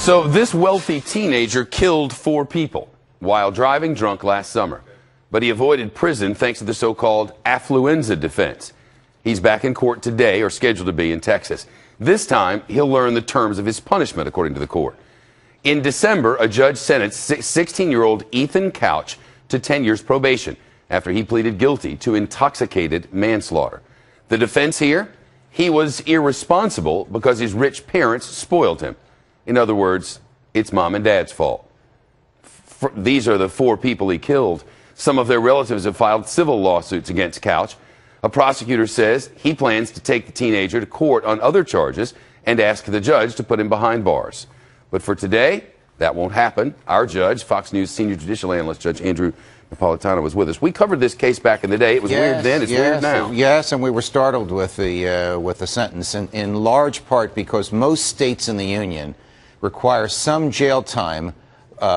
So this wealthy teenager killed 4 people while driving drunk last summer. But he avoided prison thanks to the so-called Affluenza defense. He's back in court today, or scheduled to be, in Texas. This time, he'll learn the terms of his punishment, according to the court. In December, a judge sentenced 16-year-old Ethan Couch to 10 years probation after he pleaded guilty to intoxicated manslaughter. The defense here? He was irresponsible because his rich parents spoiled him. In other words, it's mom and dad's fault. These are the 4 people he killed. Some of their relatives have filed civil lawsuits against Couch. A prosecutor says he plans to take the teenager to court on other charges and ask the judge to put him behind bars. But for today, that won't happen. Our judge, Fox News senior judicial analyst, Judge Andrew Napolitano, was with us. We covered this case back in the day. It was weird then. It's weird now. Yes, and we were startled with the sentence, in large part because most states in the union require some jail time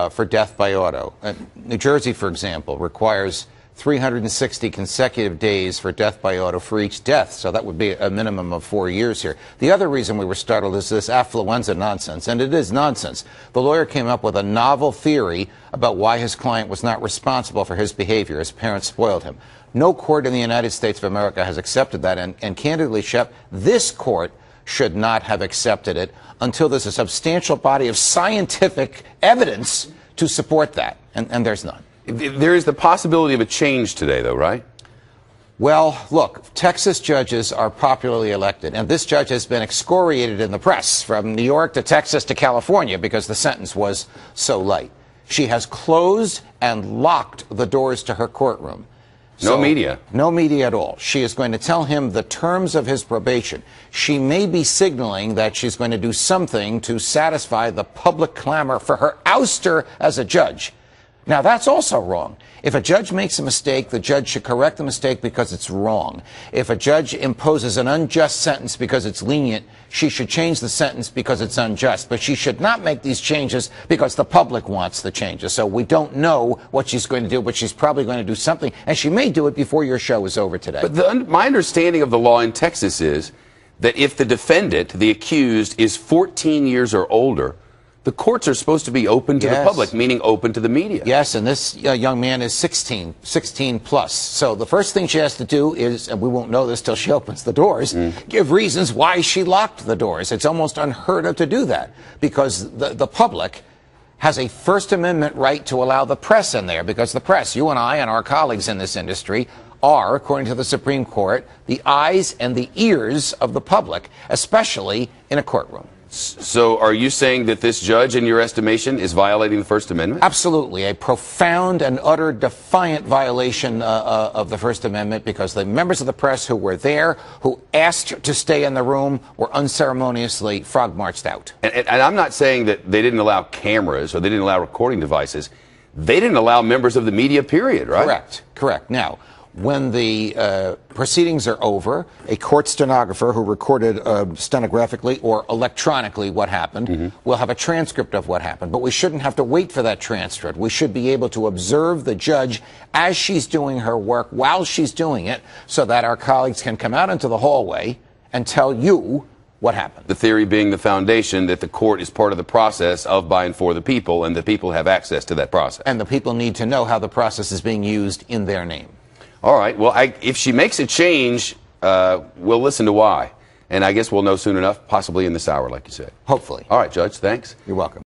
for death by auto. New Jersey, for example, requires 360 consecutive days for death by auto for each death, so that would be a minimum of 4 years here. The other reason we were startled is this Affluenza nonsense, and it is nonsense. The lawyer came up with a novel theory about why his client was not responsible for his behavior. His parents spoiled him. No court in the United States of America has accepted that, and candidly, Shep, this court should not have accepted it until there's a substantial body of scientific evidence to support that, and there's none. There is the possibility of a change today, though, right? Well, look, Texas judges are popularly elected, and this judge has been excoriated in the press from New York to Texas to California because the sentence was so light. She has closed and locked the doors to her courtroom. No media. No media at all. She is going to tell him the terms of his probation. She may be signaling that she's going to do something to satisfy the public clamor for her ouster as a judge. Now, that's also wrong. If a judge makes a mistake, the judge should correct the mistake because it's wrong. If a judge imposes an unjust sentence because it's lenient, she should change the sentence because it's unjust. But she should not make these changes because the public wants the changes. So we don't know what she's going to do, but she's probably going to do something, and she may do it before your show is over today. But my understanding of the law in Texas is that if the defendant, the accused, is 14 years or older, the courts are supposed to be open to the public, meaning open to the media. Yes, and this young man is 16 plus. So the first thing she has to do is, and we won't know this till she opens the doors, give reasons why she locked the doors. It's almost unheard of to do that because the public has a First Amendment right to allow the press in there, because the press, you and I and our colleagues in this industry, are, according to the Supreme Court, the eyes and the ears of the public, especially in a courtroom. So are you saying that this judge, in your estimation, is violating the First Amendment? Absolutely. A profound and utter defiant violation of the First Amendment, because the members of the press who were there, who asked to stay in the room, were unceremoniously frog-marched out. And I'm not saying that they didn't allow cameras or they didn't allow recording devices. They didn't allow members of the media, period, right? Correct. Correct. Now, when the proceedings are over, a court stenographer who recorded stenographically or electronically what happened will have a transcript of what happened. But we shouldn't have to wait for that transcript. We should be able to observe the judge as she's doing her work while she's doing it, so that our colleagues can come out into the hallway and tell you what happened. The theory being the foundation that the court is part of the process of, by, and for the people, and the people have access to that process. And the people need to know how the process is being used in their name. All right. Well, if she makes a change, we'll listen to why. And I guess we'll know soon enough, possibly in this hour, like you said. Hopefully. All right, Judge. Thanks. You're welcome.